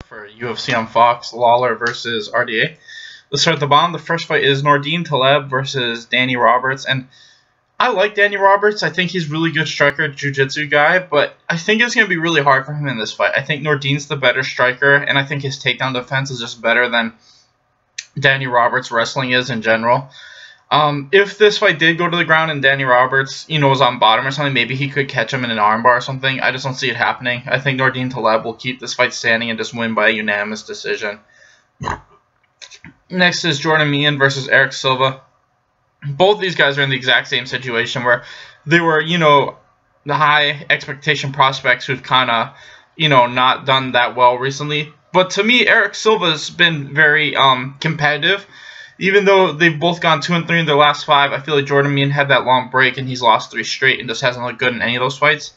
for UFC on Fox, Lawler versus RDA. Let's start at the bottom. The first fight is Nordine Taleb versus Danny Roberts. And I like Danny Roberts. I think he's a really good striker, jiu-jitsu guy, but I think it's going to be really hard for him in this fight. I think Nordine's the better striker, and I think his takedown defense is just better than Danny Roberts' wrestling is in general. If this fight did go to the ground and Danny Roberts, was on bottom or something, maybe he could catch him in an armbar or something. I just don't see it happening. I think Nordine Taleb will keep this fight standing and just win by a unanimous decision. Next is Jordan Meehan versus Eric Silva. Both these guys are in the exact same situation where they were, the high expectation prospects who've kind of, not done that well recently. But to me, Eric Silva's been very competitive. Even though they've both gone 2-3 in their last 5, I feel like Jordan Meehan had that long break and he's lost 3 straight and just hasn't looked good in any of those fights.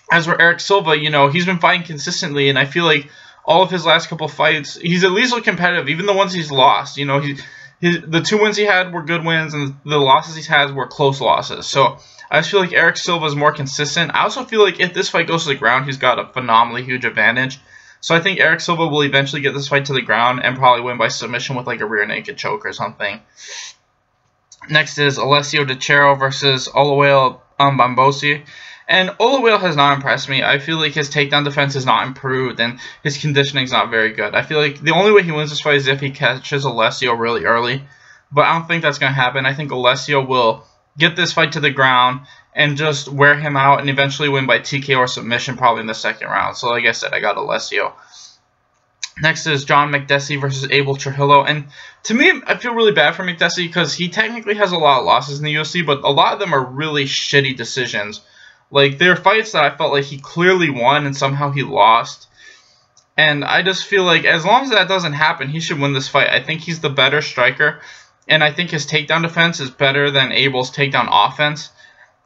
As for Eric Silva, he's been fighting consistently, and I feel like all of his last couple fights, he's at least looked competitive, even the ones he's lost. The 2 wins he had were good wins, and the losses he's had were close losses. So I just feel like Eric Silva is more consistent. I also feel like if this fight goes to the ground, he's got a phenomenally huge advantage. So I think Eric Silva will eventually get this fight to the ground and probably win by submission with like a rear naked choke or something. Next is Alessio Dicero versus Oluwale Bambosi. And Oluwale has not impressed me. I feel like his takedown defense is not improved and his conditioning is not very good. I feel like the only way he wins this fight is if he catches Alessio really early. But I don't think that's going to happen. I think Alessio will get this fight to the ground and just wear him out and eventually win by TKO or submission probably in the second round. So like I said, I got Alessio. Next is John Makdessi versus Abel Trujillo. And to me, I feel really bad for Makdessi because he technically has a lot of losses in the UFC, but a lot of them are really shitty decisions. Like, there are fights that I felt like he clearly won and somehow he lost. And I just feel like as long as that doesn't happen, he should win this fight. I think he's the better striker, and I think his takedown defense is better than Abel's takedown offense.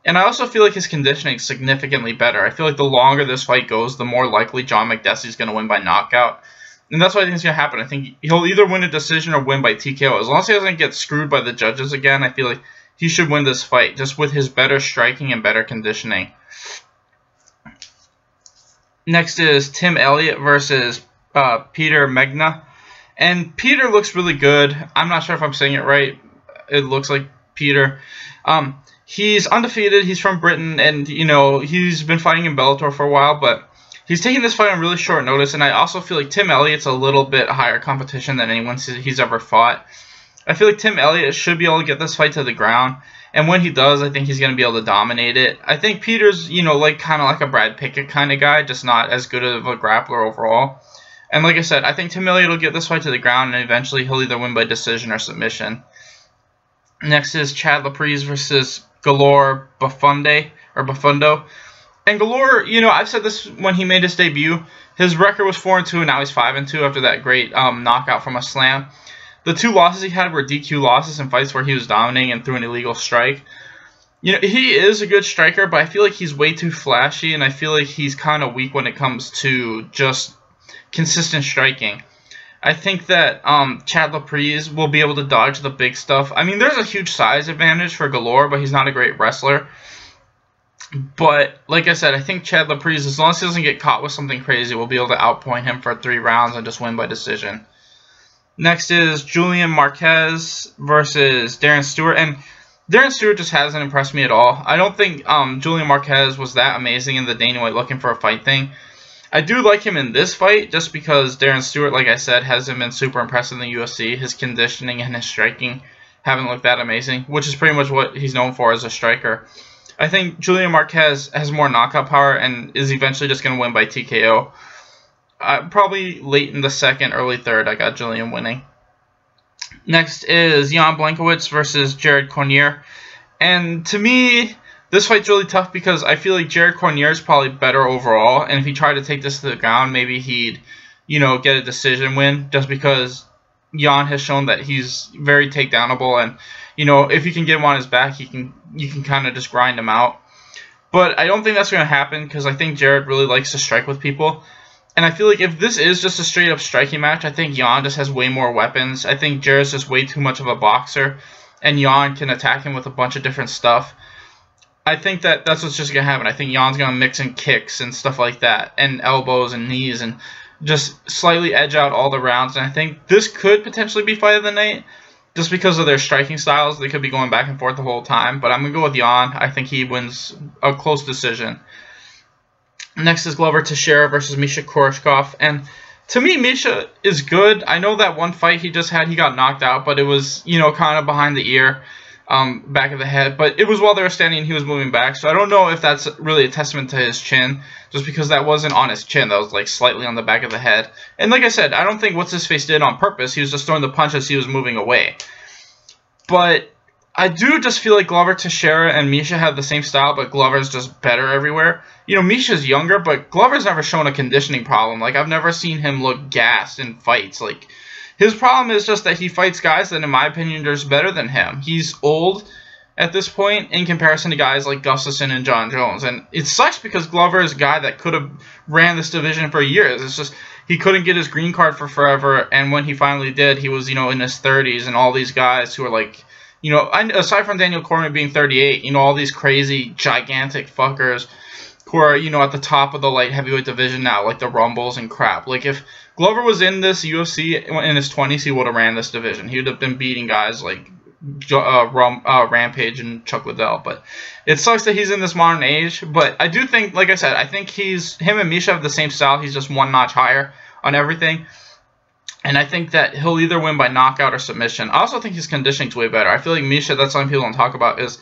And I also feel like his conditioning is significantly better. I feel like the longer this fight goes, the more likely John Makdessi is going to win by knockout. And that's what I think is going to happen. I think he'll either win a decision or win by TKO. As long as he doesn't get screwed by the judges again, I feel like he should win this fight just with his better striking and better conditioning. Next is Tim Elliott versus Peter Megna. And Peter looks really good. I'm not sure if I'm saying it right. It looks like Peter. He's undefeated. He's from Britain, and he's been fighting in Bellator for a while, but he's taking this fight on really short notice. And I also feel like Tim Elliott's a little bit higher competition than anyone he's ever fought. I feel like Tim Elliott should be able to get this fight to the ground, and when he does, I think he's going to be able to dominate it. I think Peter's, kind of like a Brad Pickett kind of guy, just not as good of a grappler overall. And like I said, I think Tim Elliott will get this fight to the ground, and eventually he'll either win by decision or submission. Next is Chad Laprise versus Galore Bufundo. And Galore, I've said this when he made his debut. His record was 4-2, and now he's 5-2 after that great knockout from a slam. The 2 losses he had were DQ losses in fights where he was dominating and threw an illegal strike. He is a good striker, but I feel like he's way too flashy, and I feel like he's kind of weak when it comes to just consistent striking. I think that Chad Laprise will be able to dodge the big stuff. I mean, there's a huge size advantage for Galore, but he's not a great wrestler. But, like I said, I think Chad Laprise, as long as he doesn't get caught with something crazy, will be able to outpoint him for 3 rounds and just win by decision. Next is Julian Marquez versus Darren Stewart. And Darren Stewart just hasn't impressed me at all. I don't think Julian Marquez was that amazing in the Dana White looking for a fight thing. I do like him in this fight just because Darren Stewart, like I said, hasn't been super impressive in the UFC. His conditioning and his striking haven't looked that amazing, which is pretty much what he's known for as a striker. I think Julian Marquez has more knockout power and is eventually just going to win by TKO. Probably late in the second, early third, I got Julian winning. Next is Jan Blachowicz versus Jared Cormier. And to me, this fight's really tough because I feel like Jared Cormier is probably better overall. And if he tried to take this to the ground, maybe he'd, get a decision win. Just because Jan has shown that he's very takedownable. And, if you can get him on his back, you can kind of just grind him out. But I don't think that's going to happen because I think Jared really likes to strike with people. And I feel like if this is just a straight-up striking match, I think Jan just has way more weapons. I think Jared's just way too much of a boxer, and Jan can attack him with a bunch of different stuff. I think that's what's just going to happen. I think Jan's going to mix in kicks and stuff like that, and elbows and knees, and just slightly edge out all the rounds. And I think this could potentially be fight of the night, just because of their striking styles. They could be going back and forth the whole time. But I'm going to go with Jan. I think he wins a close decision. Next is Glover Teixeira versus Misha Koreshkov. And to me, Misha is good. I know that one fight he just had, he got knocked out, but it was, you know, kind of behind the ear, back of the head. But it was while they were standing and he was moving back. So I don't know if that's really a testament to his chin, just because that wasn't on his chin. That was like slightly on the back of the head. And like I said, I don't think What's-His-Face did on purpose. He was just throwing the punch as he was moving away. But I do just feel like Glover Teixeira and Misha have the same style, but Glover's just better everywhere. You know, Misha's younger, but Glover's never shown a conditioning problem. Like, I've never seen him look gassed in fights. Like, his problem is just that he fights guys that, in my opinion, are just better than him. He's old at this point in comparison to guys like Gustafsson and John Jones. And it sucks because Glover is a guy that could have ran this division for years. It's just he couldn't get his green card for forever, and when he finally did, he was, you know, in his 30s, and all these guys who are like, you know, aside from Daniel Cormier being 38, you know, all these crazy, gigantic fuckers who are, you know, at the top of the light heavyweight division now, like the Rumbles and crap. Like, if Glover was in this UFC in his 20s, he would have ran this division. He would have been beating guys like Rampage and Chuck Liddell. But it sucks that he's in this modern age. But I do think, like I said, I think him and Misha have the same style. He's just one notch higher on everything. And I think that he'll either win by knockout or submission. I also think his conditioning's way better. I feel like Misha, that's something people don't talk about, is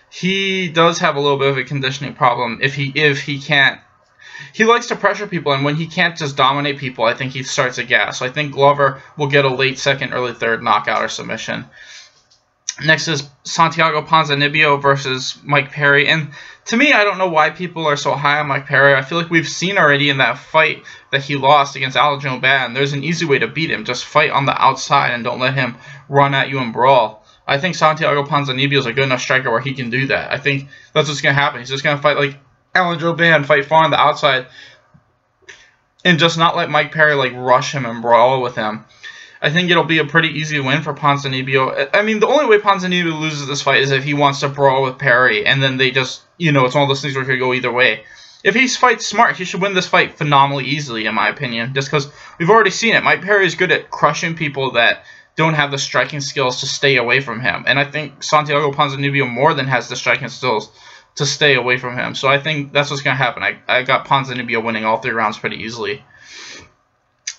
he does have a little bit of a conditioning problem if he can't. He likes to pressure people, and when he can't just dominate people, I think he starts to gas. So I think Glover will get a late second, early third knockout or submission. Next is Santiago Ponzinibbio versus Mike Perry. And to me, I don't know why people are so high on Mike Perry. I feel like we've seen already in that fight that he lost against Aljamain Ban, there's an easy way to beat him. Just fight on the outside and don't let him run at you and brawl. I think Santiago Ponzinibbio is a good enough striker where he can do that. I think that's what's going to happen. He's just going to fight like Aljamain Ban, fight far on the outside, and just not let Mike Perry like rush him and brawl with him. I think it'll be a pretty easy win for Ponzinibbio. I mean, the only way Ponzinibbio loses this fight is if he wants to brawl with Perry, and then they just, you know, it's one of those things where it could go either way. If he fights smart, he should win this fight phenomenally easily, in my opinion, just because we've already seen it. Mike Perry is good at crushing people that don't have the striking skills to stay away from him. And I think Santiago Ponzinibbio more than has the striking skills to stay away from him. So I think that's what's going to happen. I got Ponzinibbio winning all 3 rounds pretty easily.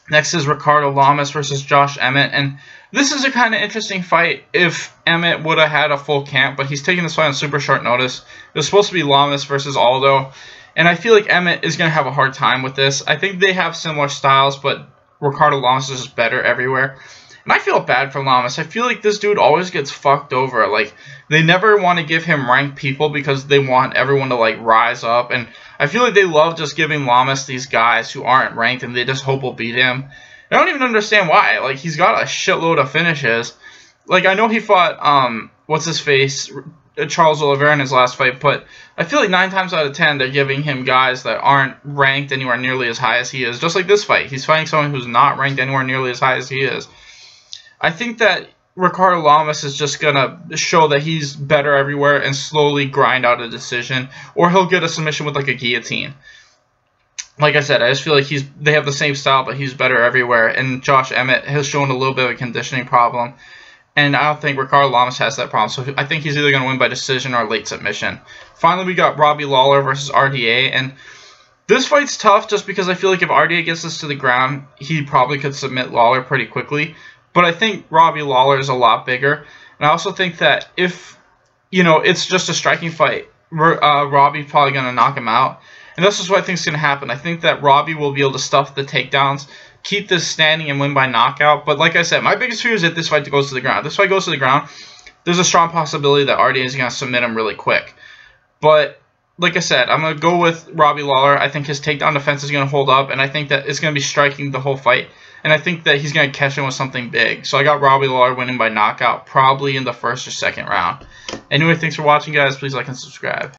Next is Ricardo Lamas versus Josh Emmett. And this is a kind of interesting fight if Emmett would have had a full camp, but he's taking this fight on super short notice. It was supposed to be Lamas versus Aldo. And I feel like Emmett is going to have a hard time with this. I think they have similar styles, but Ricardo Lamas is just better everywhere. And I feel bad for Lamas. I feel like this dude always gets fucked over. Like, they never want to give him ranked people because they want everyone to, like, rise up. And I feel like they love just giving Lamas these guys who aren't ranked and they just hope will beat him. I don't even understand why. Like, he's got a shitload of finishes. Like, I know he fought, What's-His-Face, Charles Oliveira in his last fight, but I feel like 9 times out of 10 they're giving him guys that aren't ranked anywhere nearly as high as he is. Just like this fight. He's fighting someone who's not ranked anywhere nearly as high as he is. I think that Ricardo Lamas is just going to show that he's better everywhere and slowly grind out a decision, or he'll get a submission with like a guillotine. Like I said, I just feel like they have the same style, but he's better everywhere. And Josh Emmett has shown a little bit of a conditioning problem, and I don't think Ricardo Lamas has that problem. So I think he's either going to win by decision or late submission. Finally, we got Robbie Lawler versus RDA, and this fight's tough just because I feel like if RDA gets this to the ground, he probably could submit Lawler pretty quickly. But I think Robbie Lawler is a lot bigger. And I also think that if, you know, it's just a striking fight, Robbie's probably going to knock him out. And this is what I think is going to happen. I think that Robbie will be able to stuff the takedowns, keep this standing, and win by knockout. But like I said, my biggest fear is that this fight goes to the ground. If this fight goes to the ground, there's a strong possibility that RDA is going to submit him really quick. But like I said, I'm going to go with Robbie Lawler. I think his takedown defense is going to hold up, and I think that it's going to be striking the whole fight. And I think that he's going to catch him with something big. So I got Robbie Lawler winning by knockout, probably in the 1st or 2nd round. Anyway, thanks for watching, guys. Please like and subscribe.